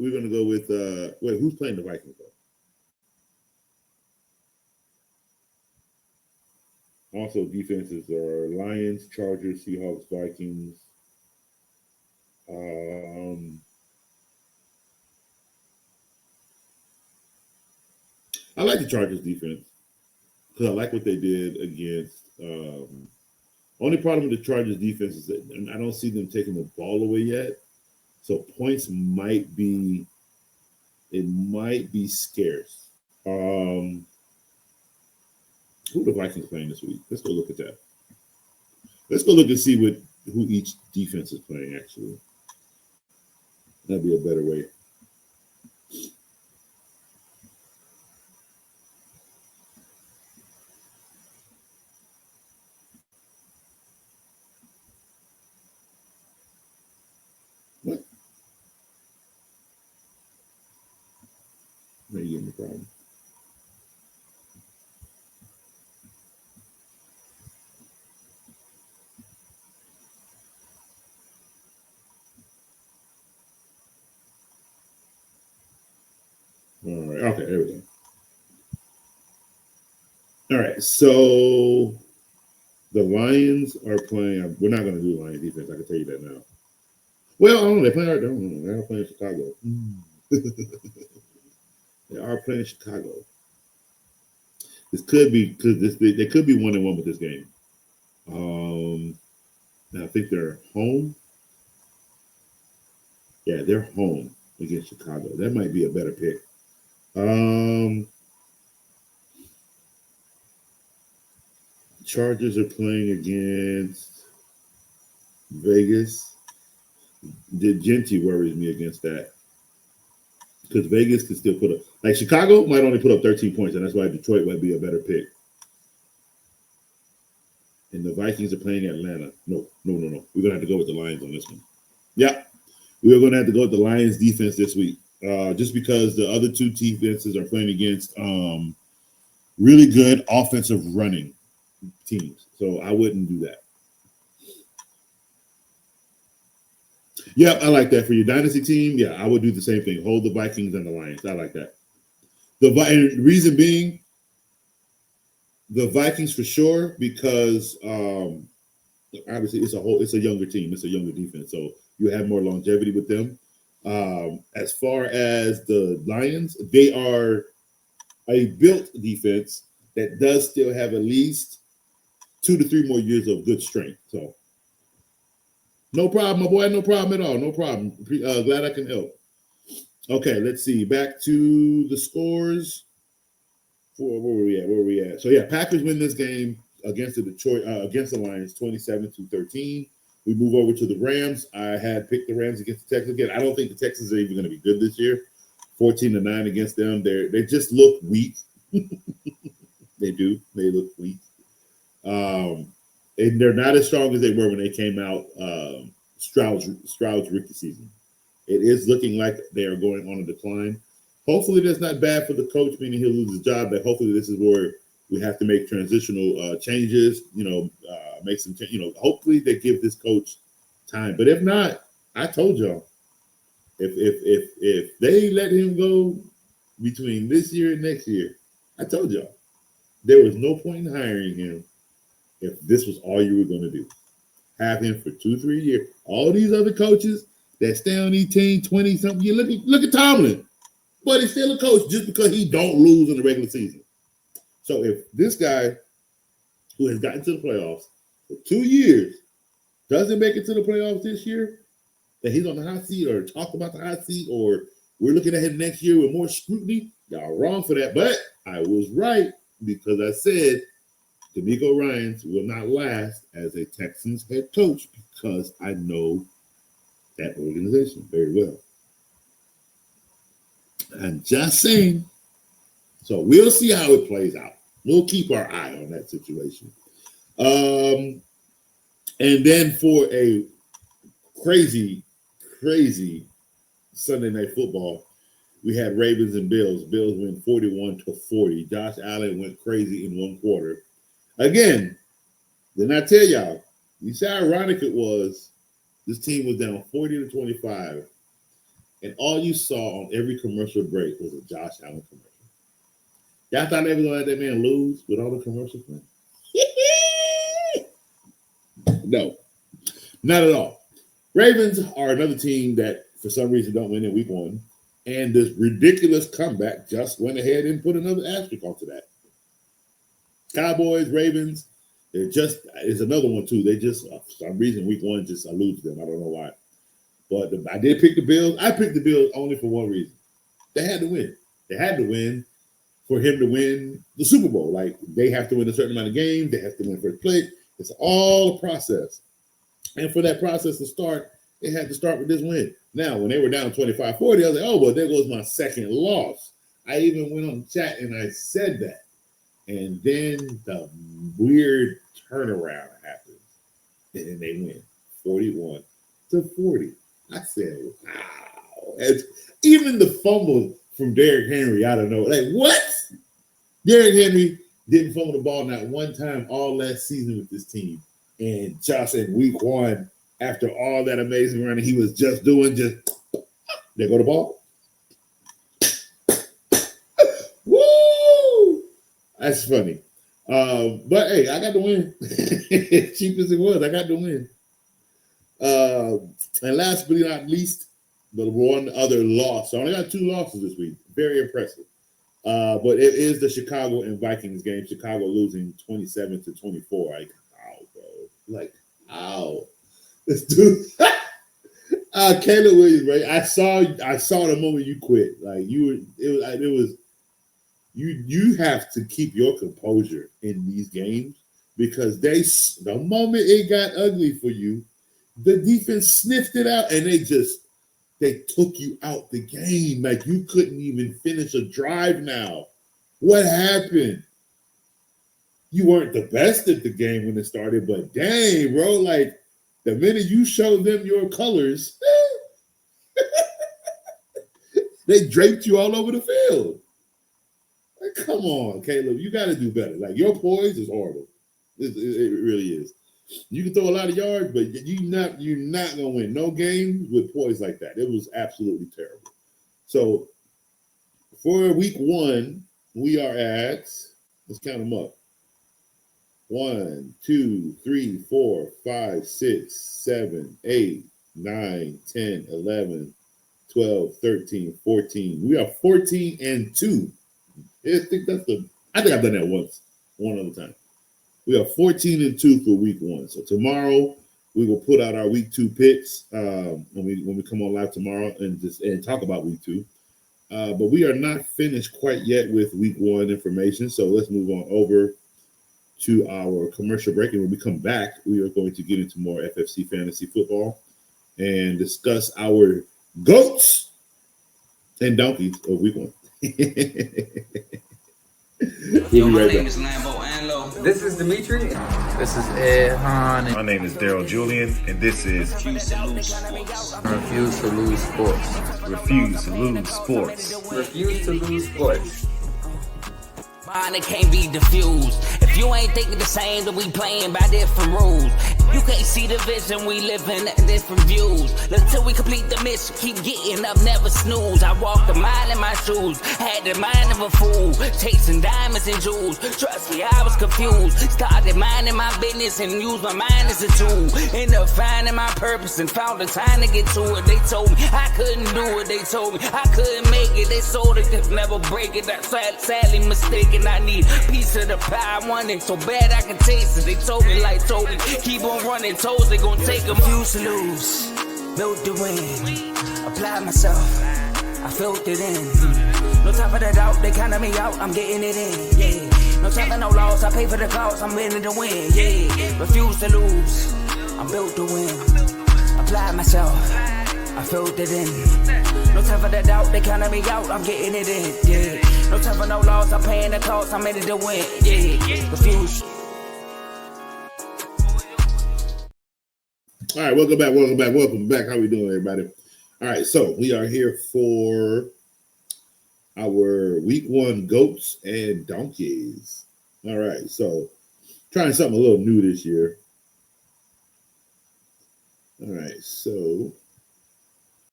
we're gonna go with wait, who's playing the Vikings though? Also, defenses are Lions, Chargers, Seahawks, Vikings. I like the Chargers defense because I like what they did against. Only problem with the Chargers defense is that I don't see them taking the ball away yet. So points might be scarce. Who the Vikings playing this week? Let's go look at that. Let's go look and see who each defense is playing. Actually, that'd be a better way. What? Maybe you have a problem. All right. Okay, there we go. All right. So the Lions are playing. We're not going to do Lions defense. I can tell you that now. Well, I don't know. They play. They're playing Chicago. They are playing Chicago. This could be because they could be 1-1 with this game. I think they're home. Yeah, they're home against Chicago. That might be a better pick. Chargers are playing against Vegas. The Genty worries me against that because Vegas can still put up. Like Chicago might only put up 13 points, and that's why Detroit might be a better pick. And the Vikings are playing Atlanta. No. We're gonna have to go with the Lions on this one. Yeah, we're gonna have to go with the Lions defense this week, just because the other two defenses are playing against really good offensive running teams. So I wouldn't do that. Yeah, I like that for your dynasty team. Yeah, I would do the same thing. Hold the Vikings and the Lions. I like that. The reason being, the Vikings for sure, because obviously it's a younger team, it's a younger defense, so you have more longevity with them. As far as the Lions, they are a built defense that does still have at least 2 to 3 more years of good strength. So no problem, my boy, no problem at all, no problem. Glad I can help. Okay, let's see. Back to the scores. Where were we at? So yeah, Packers win this game against the Lions, 27-13. We move over to the Rams. I had picked the Rams against the Texans again. I don't think the Texans are even going to be good this year. 14-9 against them. They just look weak. They do. They look weak. And they're not as strong as they were when they came out Stroud's rookie season. It is looking like they are going on a decline. Hopefully that's not bad for the coach, meaning he'll lose his job, but hopefully this is where we have to make transitional changes, make some, hopefully they give this coach time. But if not, I told y'all, if they let him go between this year and next year, I told y'all, there was no point in hiring him if this was all you were going to do. Have him for 2-3 years. All these other coaches that stay on these teams 20-something years, look at Tomlin. But he's still a coach just because he don't lose in the regular season. So if this guy who has gotten to the playoffs for 2 years doesn't make it to the playoffs this year, that he's on the hot seat or talk about the hot seat or we're looking at him next year with more scrutiny, y'all wrong for that. But I was right because I said D'Amico Ryans will not last as a Texans head coach because I know that organization very well. I'm just saying. So we'll see how it plays out. We'll keep our eye on that situation. And then for a crazy Sunday night football, we had Ravens and Bills. Bills win 41-40. Josh Allen went crazy in one quarter. Again, didn't I tell y'all? You see how ironic it was? This team was down 40-25. and all you saw on every commercial break was a Josh Allen commercial. Y'all thought they were going to let that man lose with all the commercials playing? No, not at all. Ravens are another team that, for some reason, don't win in week one. And this ridiculous comeback just went ahead and put another asterisk onto that. Cowboys, Ravens, it's another one too. They just, for some reason, week one just alludes to them. I don't know why. But I did pick the Bills. I picked the Bills only for one reason. They had to win. They had to win for him to win the Super Bowl. Like, they have to win a certain amount of games. They have to win first place. It's all a process. And for that process to start, they had to start with this win. Now, when they were down 25-40, I was like, oh, well, there goes my second loss. I even went on chat and I said that. And then the weird turnaround happens. And then they win 41-40. I said, wow. And even the fumble from Derrick Henry, I don't know. Like, what? Derrick Henry didn't fumble the ball not one time all last season with this team. And Josh in week one, after all that amazing running he was just doing, there go the ball. Woo! That's funny. But hey, I got to win. Cheap as it was, I got to win. And last but not least, the one other loss. So I only got 2 losses this week. Very impressive. But it is the Chicago and Vikings game. Chicago losing 27-24. Like, ow, bro. Like, ow. This dude, Caleb Williams, right? I saw the moment you quit. Like, you have to keep your composure in these games, because the moment it got ugly for you, the defense sniffed it out and they took you out the game. Like, you couldn't even finish a drive now. What happened? You weren't the best at the game when it started, but dang, bro, like, the minute you showed them your colors, they draped you all over the field. Like, come on, Caleb, you got to do better. Like, your poise is horrible. It really is. You can throw a lot of yards, but you're not gonna win no game with poise like that. It was absolutely terrible. So for week one, we are at, let's count them up. 1, 2, 3, 4, 5, 6, 7, 8, 9, 10, 11, 12, 13, 14. We are 14-2. I think I've done that one other time. We are 14-2 for week one. So tomorrow we will put out our week 2 picks when we come on live tomorrow and talk about week 2. But we are not finished quite yet with week 1 information. So let's move on over to our commercial break. And when we come back, we are going to get into more FFC fantasy football and discuss our goats and donkeys of week 1. Yo, my name is Lambo Anlo. This is Dimitri. This is Ed Han. My name is Daryl Julian, and this is Refuse to lose sports. Refuse to lose sports. Refuse to Lose Sports. Refuse to lose sports. Mine, it can't be diffused. If you ain't thinking the same, then we playing by different rules. You can't see the vision, we living in different views. Until we complete the mission, keep getting up, never snooze. I walked a mile in my shoes, had the mind of a fool, chasing diamonds and jewels. Trust me, I was confused. Started minding my business and used my mind as a tool. Ended up finding my purpose and found the time to get to it. They told me I couldn't do it. They told me I couldn't make it. They sold it, could never break it. That's sadly mistaken. I need a piece of the pie. I want it so bad I can taste it. They told me, keep on running, toes they gon' take them. Refuse to lose, built to win. Apply myself, I felt it in. No time for the doubt, they counted me out, I'm getting it in, yeah. No time for no loss, I pay for the cost, I'm winning to win, yeah. Refuse to lose, I'm built to win. Apply myself, I felt it in. No time for the doubt, they counted me out, I'm getting it in, yeah. No time for no loss, I'm paying the cost, I'm in it to win, yeah. Refuse. All right, welcome back. How we doing, everybody? All right, so we are here for our week 1 goats and donkeys. All right, so trying something a little new this year. All right, so